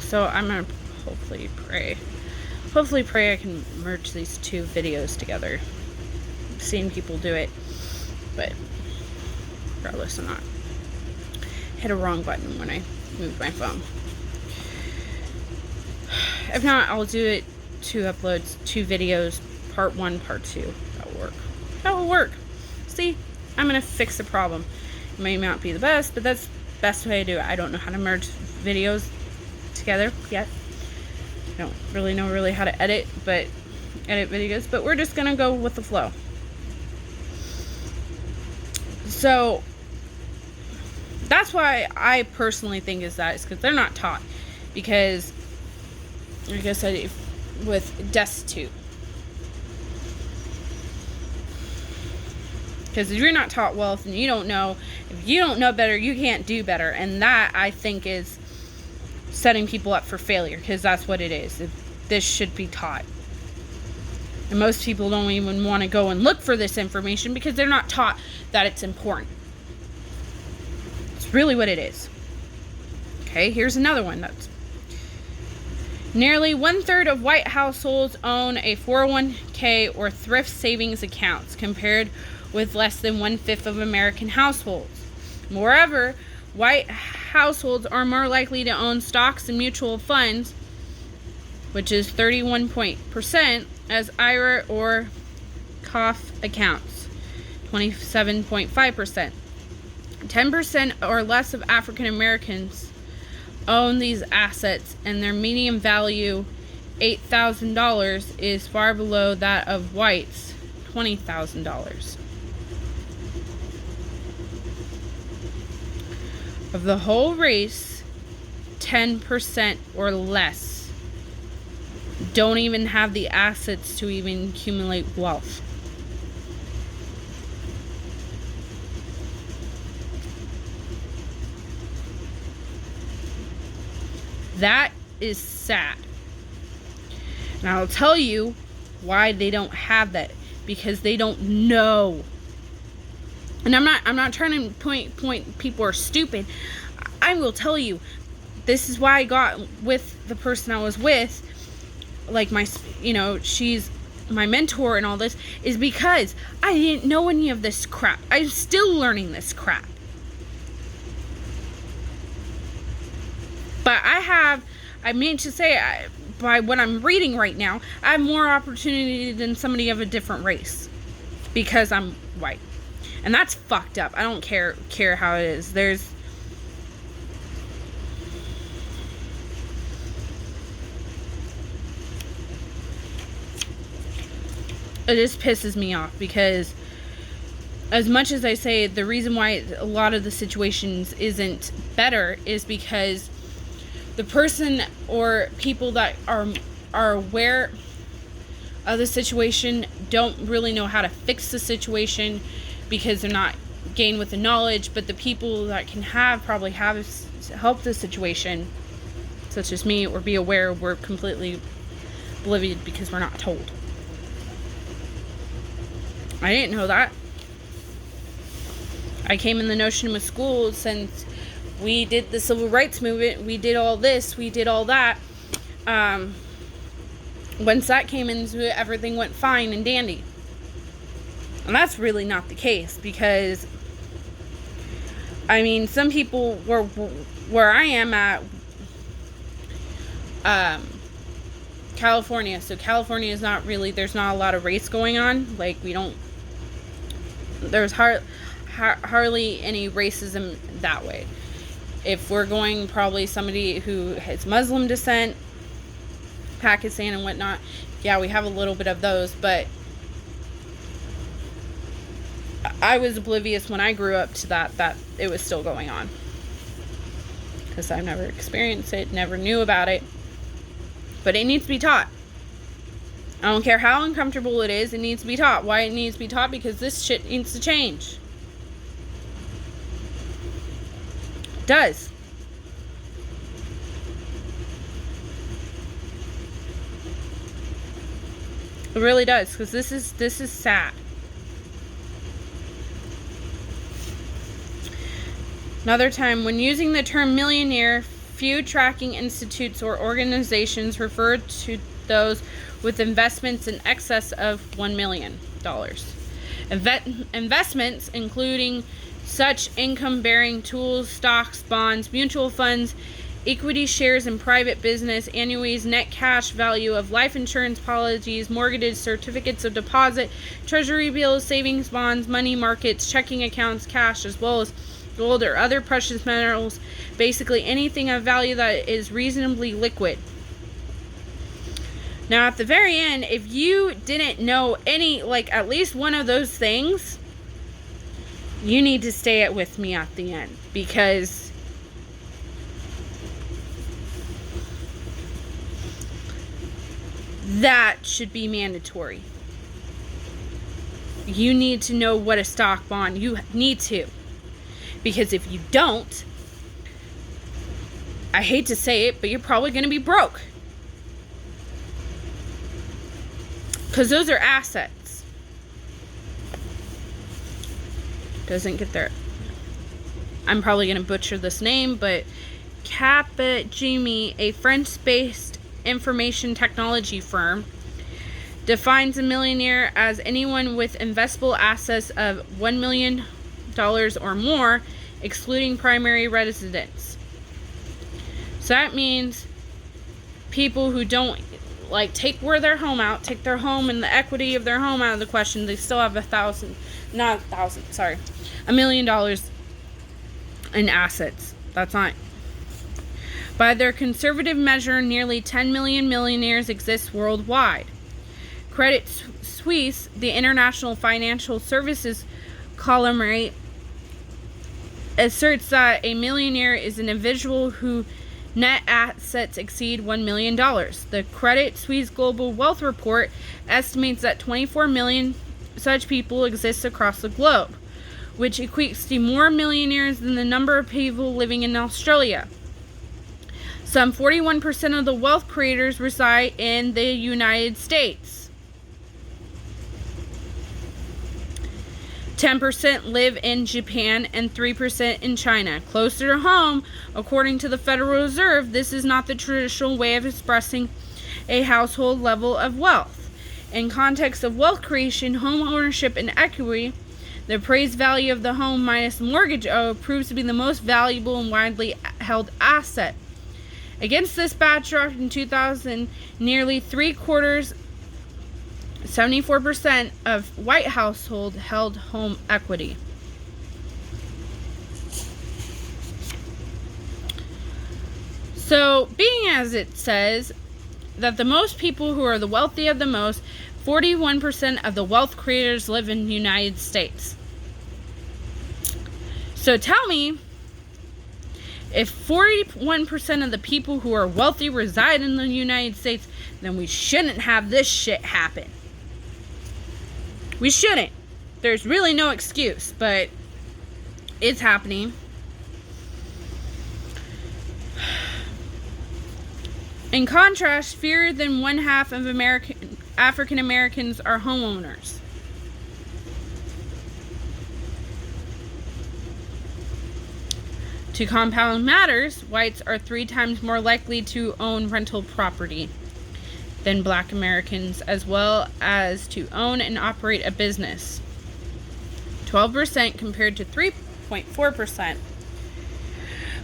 So I'm gonna hopefully pray I can merge these two videos together. I've seen people do it, but regardless, I'm not. Hit a wrong button when I moved my phone. If not, I'll do it 2 uploads, 2 videos, part 1, part 2. That will work. See, I'm gonna fix the problem. It may not be the best, but that's the best way to do it. I don't know how to merge videos together yet. I don't really know how to edit videos, but we're just gonna go with the flow. So that's why I personally think is because they're not taught. Because, like I said, with destitute. Because if you're not taught wealth and you don't know, if you don't know better, you can't do better. And that, I think, is setting people up for failure. Because that's what it is. This should be taught. And most people don't even want to go and look for this information because they're not taught that it's important. It's really what it is. Okay, here's another one. That's nearly 1/3 of white households own a 401k or thrift savings accounts, compared with less than 1/5 of American households. Moreover, white households are more likely to own stocks and mutual funds, which is 31% as IRA or Roth accounts, 27.5%. 10% or less of African Americans own these assets, and their median value, $8,000, is far below that of whites, $20,000. Of the whole race, 10% or less don't even have the assets to even accumulate wealth. That is sad. And I'll tell you why they don't have that. Because they don't know. And I'm not trying to point people are stupid. I will tell you, this is why I got with the person I was with, like she's my mentor and all this, is because I didn't know any of this crap. I'm still learning this crap. But by what I'm reading right now, I have more opportunity than somebody of a different race. Because I'm white. And that's fucked up. I don't care how it is. It just pisses me off, because as much as I say the reason why a lot of the situations isn't better is because the person or people that are aware of the situation don't really know how to fix the situation because they're not gained with the knowledge. But the people that can probably have helped the situation, such as me, or be aware, we're completely oblivious because we're not told. I didn't know that. I came in the notion with school since we did the civil rights movement, we did all this, we did all that. Once that came into it, everything went fine and dandy. And that's really not the case, because some people where I am at, California. So California is not really, there's not a lot of race going on. Like, there's hardly any racism that way. If we're going, probably somebody who has Muslim descent, Pakistan and whatnot, yeah, we have a little bit of those, but I was oblivious when I grew up to that it was still going on. Because I've never experienced it, never knew about it. But it needs to be taught. I don't care how uncomfortable it is, it needs to be taught. Why it needs to be taught? Because this shit needs to change. It does. It really does, because this is sad. Another time, when using the term millionaire, few tracking institutes or organizations refer to those with investments in excess of $1 million. Investments, including such income-bearing tools, stocks, bonds, mutual funds, equity shares in private business, annuities, net cash value of life insurance policies, mortgages, certificates of deposit, treasury bills, savings bonds, money markets, checking accounts, cash, as well as gold or other precious metals, basically anything of value that is reasonably liquid. Now, at the very end, if you didn't know any, like at least one of those things, you need to stay with me at the end, because that should be mandatory. You need to know what a stock bond, you need to. Because if you don't, I hate to say it, but you're probably going to be broke. Because those are assets. Doesn't get there. I'm probably going to butcher this name, but Capgemini, a French-based information technology firm, defines a millionaire as anyone with investable assets of $1 million or more, excluding primary residence. So that means people who don't take their home and the equity of their home out of the question, they still have $1 million in assets. That's not. By their conservative measure, nearly 10 million millionaires exist worldwide. Credit Suisse, the international financial services conglomerate, asserts that a millionaire is an individual whose net assets exceed $1 million. The Credit Suisse Global Wealth Report estimates that 24 million such people exist across the globe, which equates to more millionaires than the number of people living in Australia. Some 41% of the wealth creators reside in the United States. 10% live in Japan and 3% in China. Closer to home, according to the Federal Reserve, this is not the traditional way of expressing a household level of wealth. In context of wealth creation, home ownership, and equity, the appraised value of the home minus mortgage owed proves to be the most valuable and widely held asset. Against this backdrop, in 2000, nearly 74% of white households held home equity. So, being as it says that the most people who are the wealthy of the most, 41% of the wealth creators live in the United States. So tell me, if 41% of the people who are wealthy reside in the United States, then we shouldn't have this shit happen. We shouldn't. There's really no excuse, but it's happening. In contrast, fewer than one half of African Americans are homeowners. To compound matters, whites are 3 times more likely to own rental property than black Americans, as well as to own and operate a business. 12% compared to 3.4%.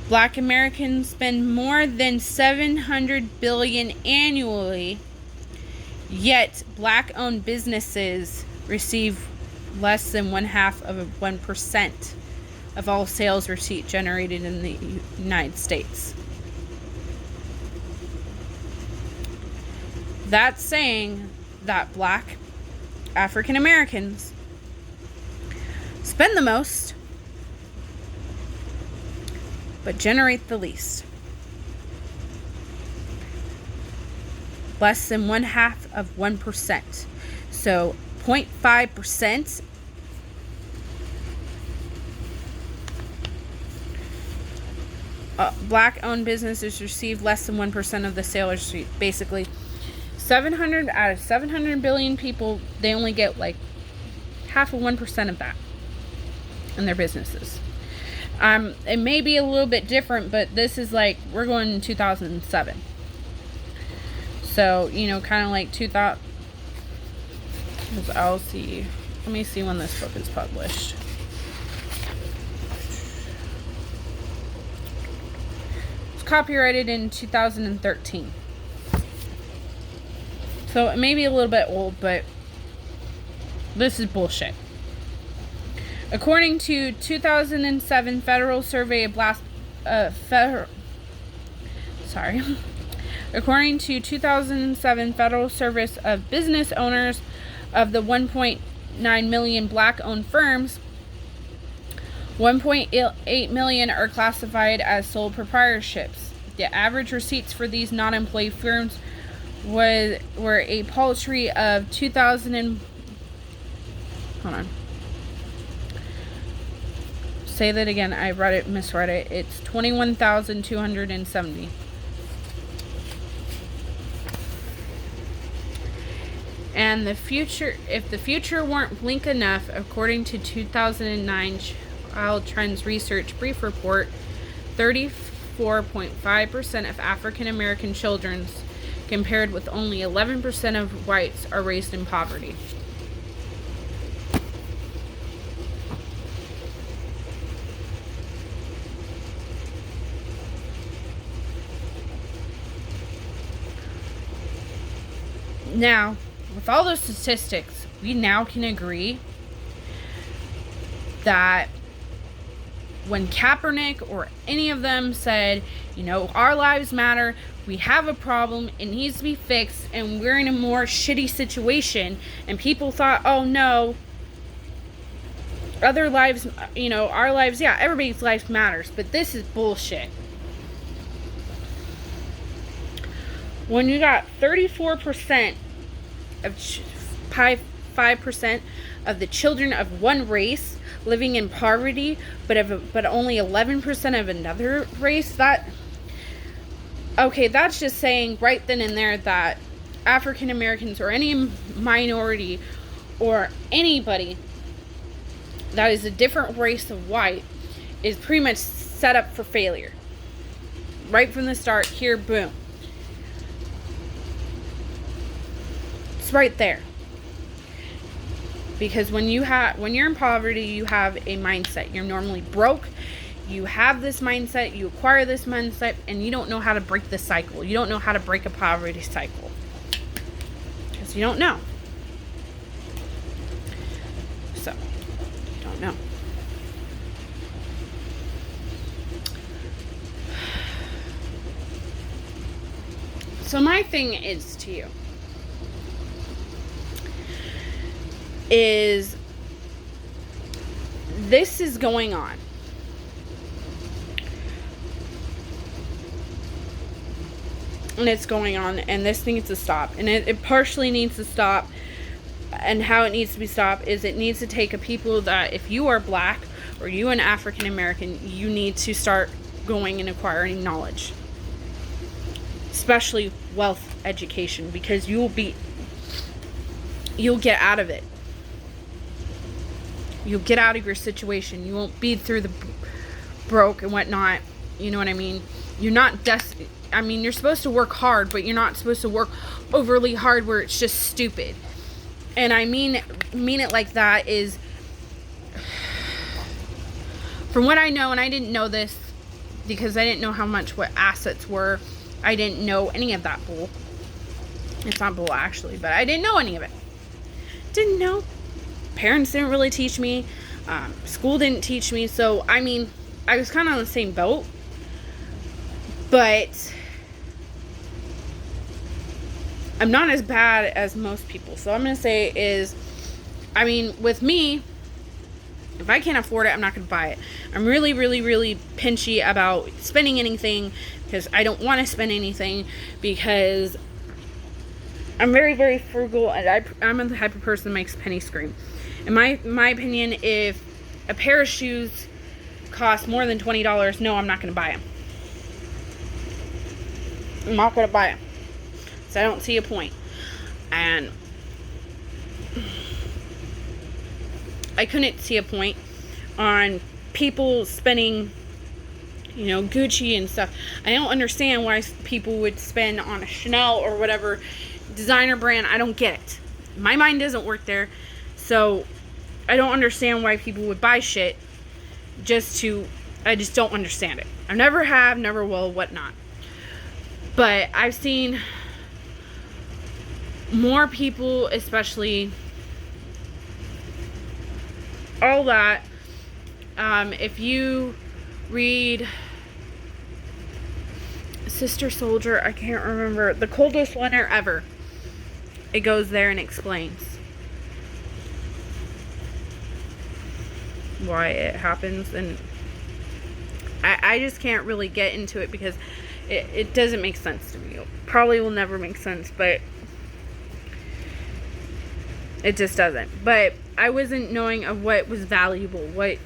Black Americans spend more than $700 billion annually, yet black-owned businesses receive less than 0.5% of all sales receipt generated in the United States. That's saying that black African Americans spend the most, but generate the least. Less than 0.5%. So 0.5%. Black-owned businesses receive less than 1% of the sales receipt. Basically, 700 out of 700 billion people, they only get like 0.5% of that in their businesses. It may be a little bit different, but this is like, we're going in 2007. So, kind of like 2000. I'll see. Let me see when this book is published. It's copyrighted in 2013. So it may be a little bit old, but this is bullshit. According to 2007 Federal Survey of According to 2007 Federal Service of Business Owners, of the 1.9 million black-owned firms, 1.8 million are classified as sole proprietorships. The average receipts for these non-employee firms were a paltry of 2,000 hold on. Say that again. I misread it. It's 21,270. And if the future weren't bleak enough, according to 2009 Child Trends Research Brief Report, 34.5% of African American children, compared with only 11% of whites, are raised in poverty. Now, with all those statistics, we now can agree that when Kaepernick or any of them said, our lives matter, we have a problem, it needs to be fixed, and we're in a more shitty situation, and people thought, oh no, other lives, our lives, yeah, everybody's life matters, but this is bullshit. When you got 34% of 5% of the children of one race living in poverty, but only 11% of another race, that's just saying right then and there that African Americans or any minority or anybody that is a different race of white is pretty much set up for failure. Right from the start, here, boom. It's right there. Because when you're in poverty, you have a mindset. You're normally broke. You have this mindset, you acquire this mindset, and you don't know how to break the cycle. You don't know how to break a poverty cycle. Because you don't know. So, you don't know. So my thing is to you, is this is going on. And it's going on, and this needs to stop. And it partially needs to stop. And how it needs to be stopped is it needs to take a people that, if you are black or you an African American, you need to start going and acquiring knowledge. Especially wealth education, because you'll get out of it. You'll get out of your situation. You won't be through the broke and whatnot. You know what I mean? You're not you're supposed to work hard, but you're not supposed to work overly hard where it's just stupid. And I mean it like that is, from what I know, and I didn't know this because I didn't know what assets were. I didn't know any of that bull. It's not bull actually, but I didn't know any of it. Didn't know. Parents didn't really teach me. School didn't teach me. So, I was kind of on the same boat. But I'm not as bad as most people. So I'm going to say is, with me, if I can't afford it, I'm not going to buy it. I'm really, really, really pinchy about spending anything because I don't want to spend anything because I'm very, very frugal, and I'm the type of person that makes penny scream. In my opinion, if a pair of shoes costs more than $20, no, I'm not going to buy them. I'm not going to buy them. So I don't see a point. And I couldn't see a point on people spending, Gucci and stuff. I don't understand why people would spend on a Chanel or whatever designer brand. I don't get it. My mind doesn't work there. So I don't understand why people would buy shit I just don't understand it. I never have, never will, whatnot. But I've seen more people, especially all that. If you read Sister Soldier, I can't remember, The Coldest Winter Ever, it goes there and explains why it happens, and I just can't really get into it because it doesn't make sense to me. It probably will never make sense, but it just doesn't. But I wasn't knowing of what was valuable, what,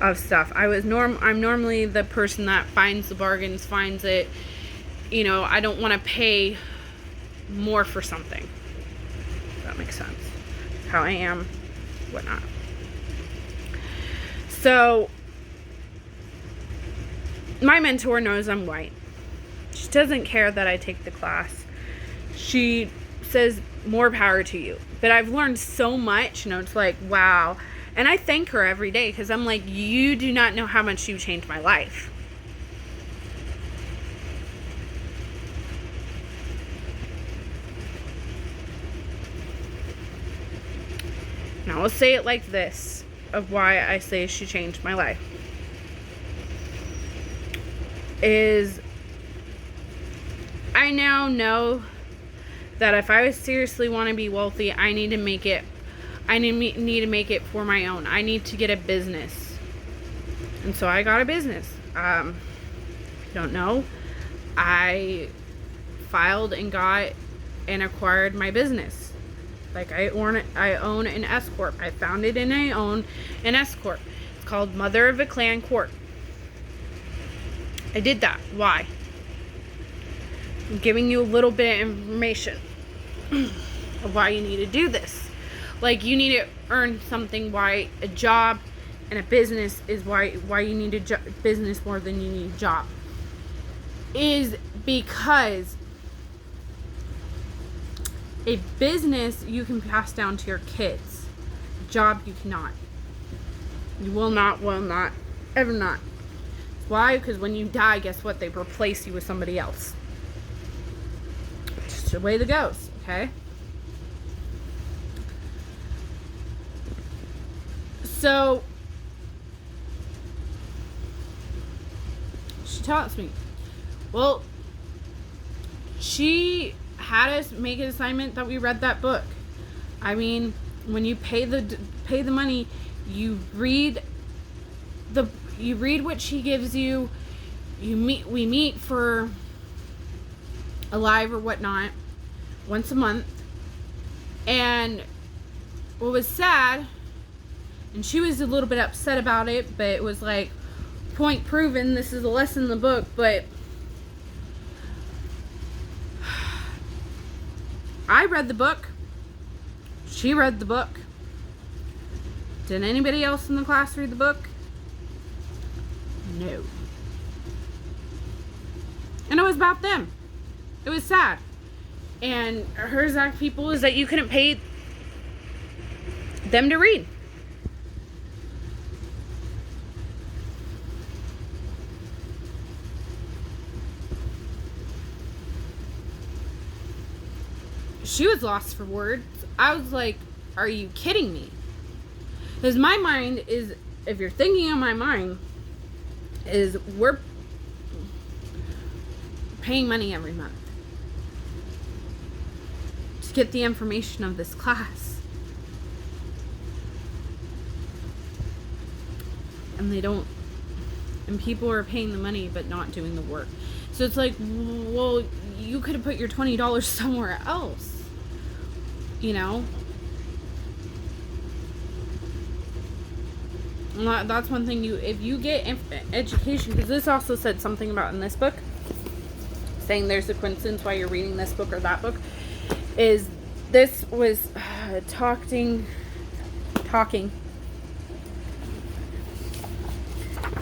of stuff. I'm normally the person that finds the bargains, finds it, I don't want to pay more for something. If that makes sense. How I am, whatnot. So, my mentor knows I'm white. She doesn't care that I take the class. She says, more power to you. But I've learned so much, it's like, wow. And I thank her every day because I'm like, you do not know how much you changed my life. And I will say it like this, of why I say she changed my life. Is I now know that if I seriously want to be wealthy, I need to make it for my own. I need to get a business. And so I got a business. If you don't know, I filed and got and acquired my business. Like I own an S Corp. I founded and I own an S Corp. It's called Mother of a Clan Corp. I did that. Why? I'm giving you a little bit of information of why you need to do this. Like you need to earn something. Why a job and a business is why you need a business more than you need a job. Is because a business you can pass down to your kids. A job you cannot. You will not, ever not. Why? Because when you die, guess what? They replace you with somebody else. Just the way that goes, okay? So, she taught me. Well, she had us make an assignment that we read that book. I mean, when you pay the money, you read what she gives you. We meet for a live or whatnot once a month. And what was sad, and she was a little bit upset about it, but it was like, point proven, this is a lesson in the book, but I read the book. She read the book. Did anybody else in the class read the book? No. And it was about them. It was sad. And her exact people is that you couldn't pay them to read. She was lost for words. I was like, are you kidding me? Because my mind is, if you're thinking on my mind, is we're paying money every month to get the information of this class. And they don't, and people are paying the money but not doing the work. So it's like, well, you could have put your $20 somewhere else. You know? And that's one thing if you get education, because this also said something about in this book, saying there's a coincidence why you're reading this book or that book, is this was talking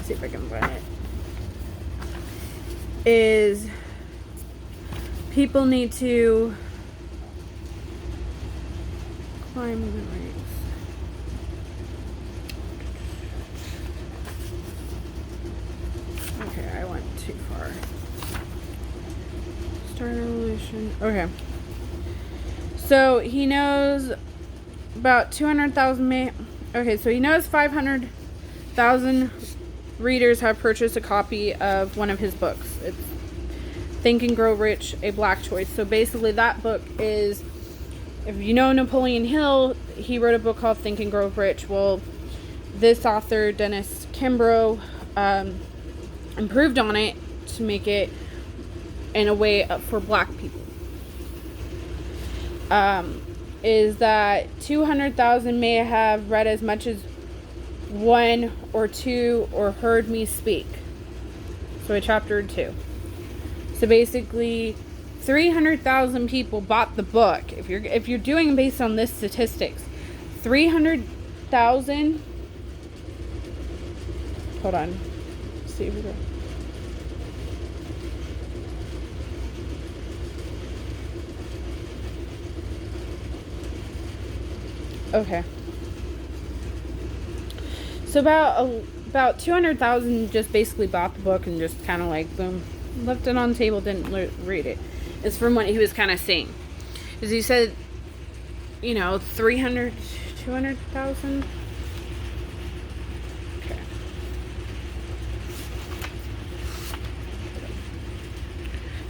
see if I can find it. Is people need to climb the ranks. Okay, I went too far. Start a revolution. Okay. So he knows about 200,000. Okay, so he knows 500,000 readers have purchased a copy of one of his books. It's Think and Grow Rich, A Black Choice. So basically that book is, if you know Napoleon Hill, he wrote a book called Think and Grow Rich. Well, this author, Dennis Kimbro, improved on it to make it in a way for black people. Is that 200,000 may have read as much as one or two or heard me speak. So a chapter 2. So basically 300,000 people bought the book. If you're doing based on this statistics, 300,000. Hold on. Let's see if we go. Okay. So about 200,000 just basically bought the book and just kind of like boom, left it on the table, didn't read it. It's from what he was kind of saying. Because he said, 200,000. Okay.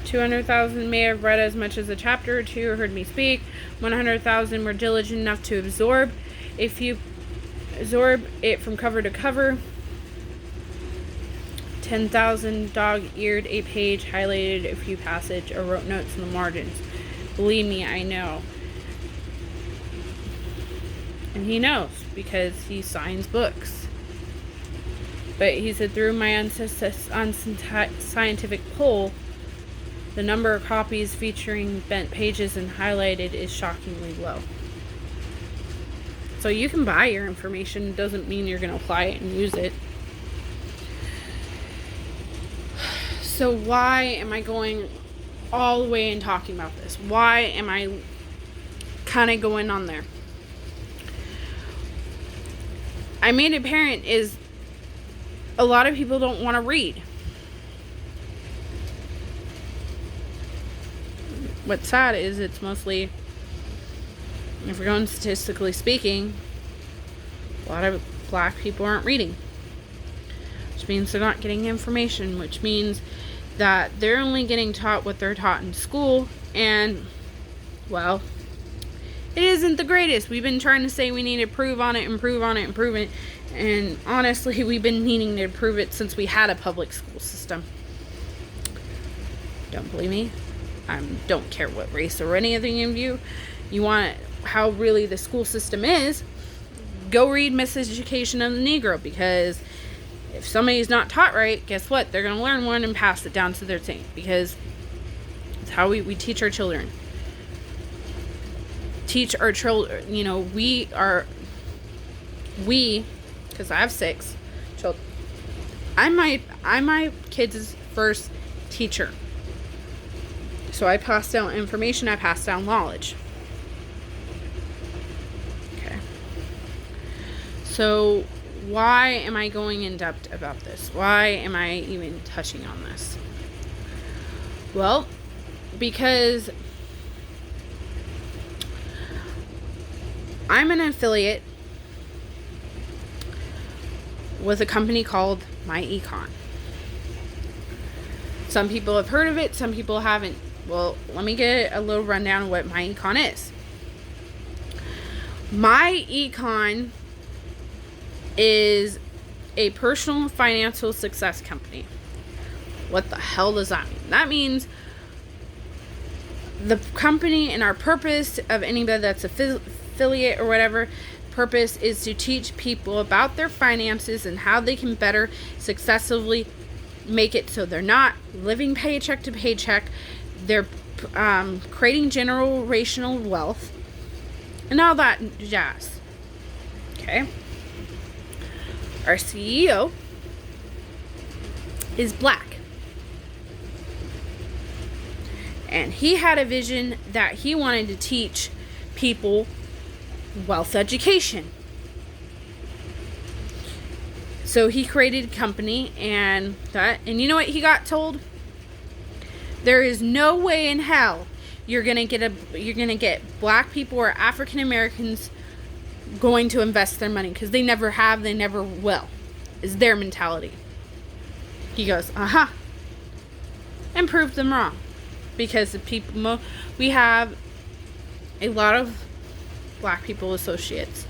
200,000 may have read as much as a chapter or two or heard me speak. 100,000 were diligent enough to absorb it from cover to cover. 10,000 dog-eared a page, highlighted a few passages, or wrote notes in the margins. Believe me, I know. And he knows because he signs books. But he said, through my unscientific poll, the number of copies featuring bent pages and highlighted is shockingly low. So you can buy your information. Doesn't mean you're going to apply it and use it. So why am I going all the way and talking about this? Why am I kind of going on there? I made it apparent is a lot of people don't want to read. What's sad is it's mostly, if we're going statistically speaking, a lot of black people aren't reading. Which means they're not getting information, which means that they're only getting taught what they're taught in school, and, well, it isn't the greatest. We've been trying to say we need to improve on it, and honestly, we've been needing to improve it since we had a public school system. Don't believe me? I don't care what race or anything of you want how really the school system is, go read Miseducation of the Negro, because if somebody's not taught right, guess what? They're going to learn one and pass it down to their team, because it's how we teach our children. Teach our children, because I have 6 children. I'm my kids' first teacher. So I pass down information, I pass down knowledge. Okay. So why am I going in depth about this? Why am I even touching on this? Well, because I'm an affiliate with a company called MyEcon. Some people have heard of it, some people haven't. Well, let me get a little rundown of what MyEcon is. MyEcon is a personal financial success company. What the hell does that mean? That means the company and our purpose of anybody that's affiliate or whatever, purpose is to teach people about their finances and how they can better successfully make it so they're not living paycheck to paycheck. They're creating generational wealth and all that jazz. Okay. Our CEO is black. And he had a vision that he wanted to teach people wealth education. So he created a company and you know what he got told? There is no way in hell you're gonna get black people or African Americans going to invest their money, because they never have, they never will. Is their mentality. He goes, and proved them wrong, because the people we have a lot of black people associates,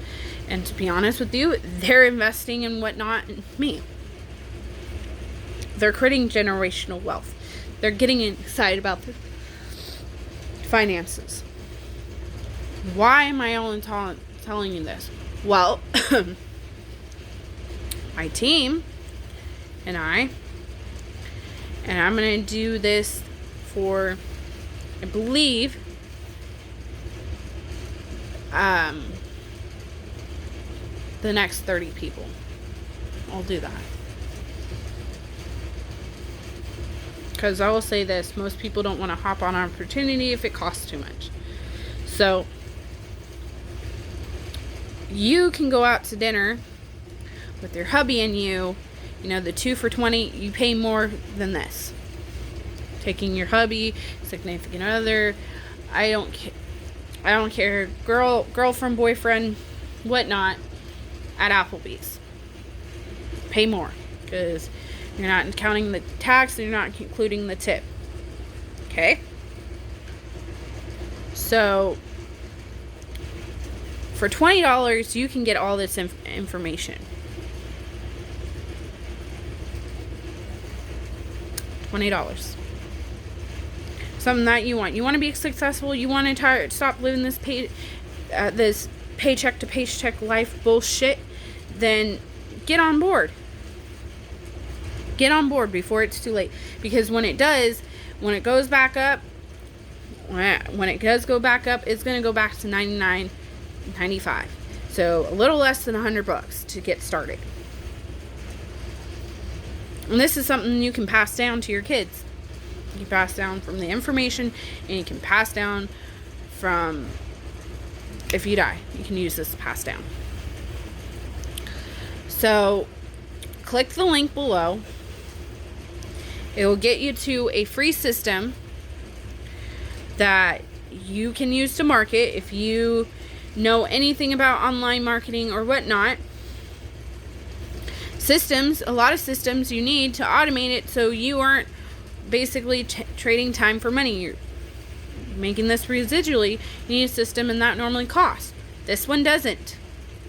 and to be honest with you, they're investing in whatnot in me. They're creating generational wealth. They're getting excited about their finances. Why am I only telling you this? Well, my team and I'm going to do this for, I believe, the next 30 people. I'll do that. Because I will say this, most people don't want to hop on an opportunity if it costs too much. So, you can go out to dinner with your hubby and you know, the 2 for $20, you pay more than this. Taking your hubby, significant other, I don't care, girlfriend, boyfriend, whatnot, at Applebee's. Pay more, because you're not counting the tax and you're not including the tip. Okay? So, for $20, you can get all this information. $20. Something that you want. You want to be successful. You want to stop living this paycheck to paycheck life bullshit. Then get on board. Get on board before it's too late. Because when it goes back up, when it does go back up, it's going to go back to $99.95. So a little less than $100 to get started. And this is something you can pass down to your kids. You can pass down from the information, and you can pass down from, if you die, you can use this to pass down. So, click the link below. It will get you to a free system that you can use to market if you know anything about online marketing or whatnot. Systems, a lot of systems you need to automate it so you aren't basically trading time for money. You're making this residually. You need a system, and that normally costs. This one doesn't.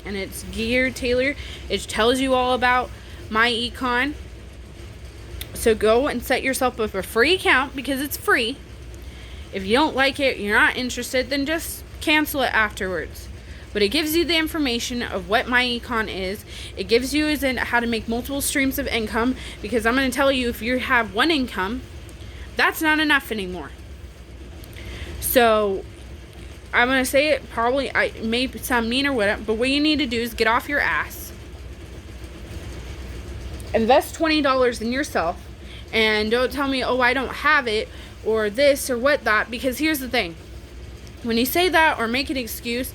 And it's geared, tailored. It tells you all about my econ. So go and set yourself up a free account, because it's free. If you don't like it, you're not interested, then just cancel it afterwards. But it gives you the information of what my econ is. It gives you how to make multiple streams of income, because I'm going to tell you, if you have one income, that's not enough anymore. So I'm going to say it, probably I may sound mean or whatever, but what you need to do is get off your ass, invest $20 in yourself, and don't tell me, oh, I don't have it, or this or what that, because here's the thing. When you say that or make an excuse,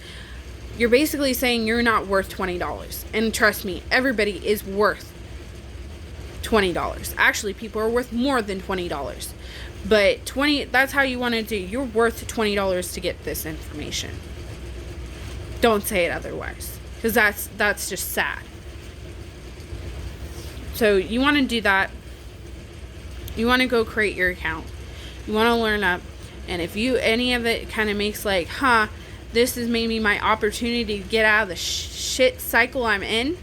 you're basically saying you're not worth $20. And trust me, everybody is worth $20. Actually, people are worth more than $20. But that's how you want to do. You're worth $20 to get this information. Don't say it otherwise, because that's just sad. So you want to do that. You want to go create your account. You want to learn up. And if any of it kind of makes like, this is maybe my opportunity to get out of the shit cycle I'm in,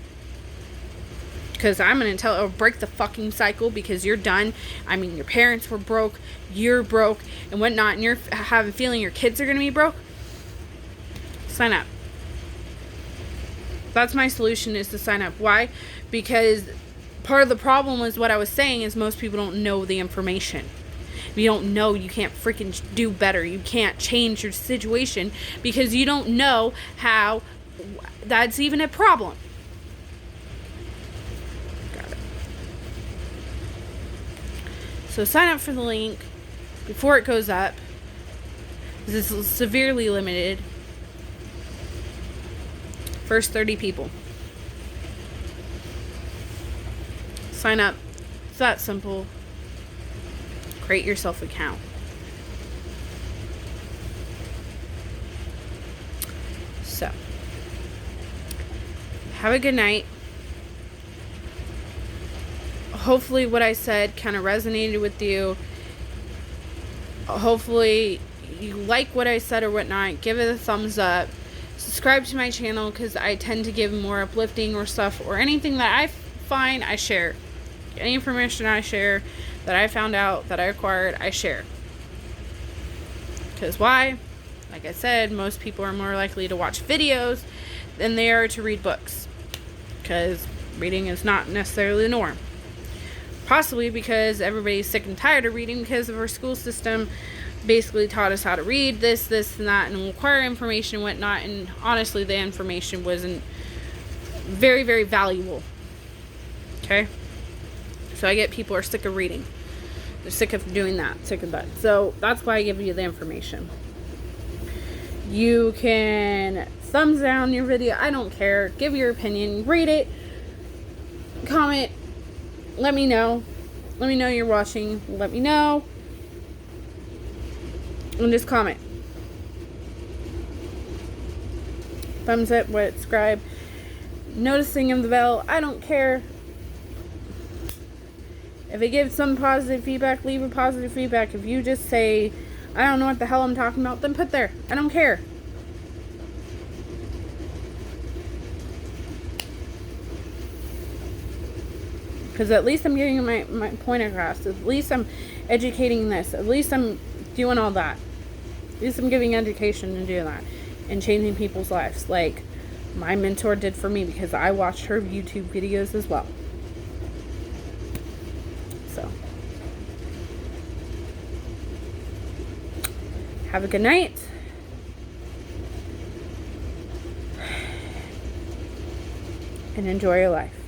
because I'm going to break the fucking cycle, because you're done. I mean, your parents were broke, you're broke, and whatnot, and you're having a feeling your kids are going to be broke. Sign up. That's my solution, is to sign up. Why? Because part of the problem is what I was saying is most people don't know the information. If you don't know, you can't freaking do better. You can't change your situation, because you don't know how that's even a problem. Got it. So sign up for the link before it goes up. This is severely limited. First 30 people. Sign up. It's that simple. Create yourself an account. So, have a good night. Hopefully what I said kind of resonated with you. Hopefully you like what I said or whatnot. Give it a thumbs up. Subscribe to my channel because I tend to give more uplifting or stuff or anything that I find, I share. Any information I share that I found out, that I acquired, I share. Because why? Like I said, most people are more likely to watch videos than they are to read books. Because reading is not necessarily the norm. Possibly because everybody's sick and tired of reading because of our school system basically taught us how to read this, and that, and acquire information and whatnot. And honestly, the information wasn't very, very valuable. Okay? So I get people are sick of reading. They're sick of doing that, sick of that. So that's why I give you the information. You can thumbs down your video. I don't care. Give your opinion. Rate it. Comment. Let me know. Let me know you're watching. Let me know. And just comment. Thumbs up, subscribe. Noticing of the bell. I don't care. If it gives some positive feedback, leave a positive feedback. If you just say, I don't know what the hell I'm talking about, then put there. I don't care. Because at least I'm getting my point across. At least I'm educating this. At least I'm doing all that. At least I'm giving education and doing that. And changing people's lives. Like my mentor did for me because I watched her YouTube videos as well. So. Have a good night. And enjoy your life.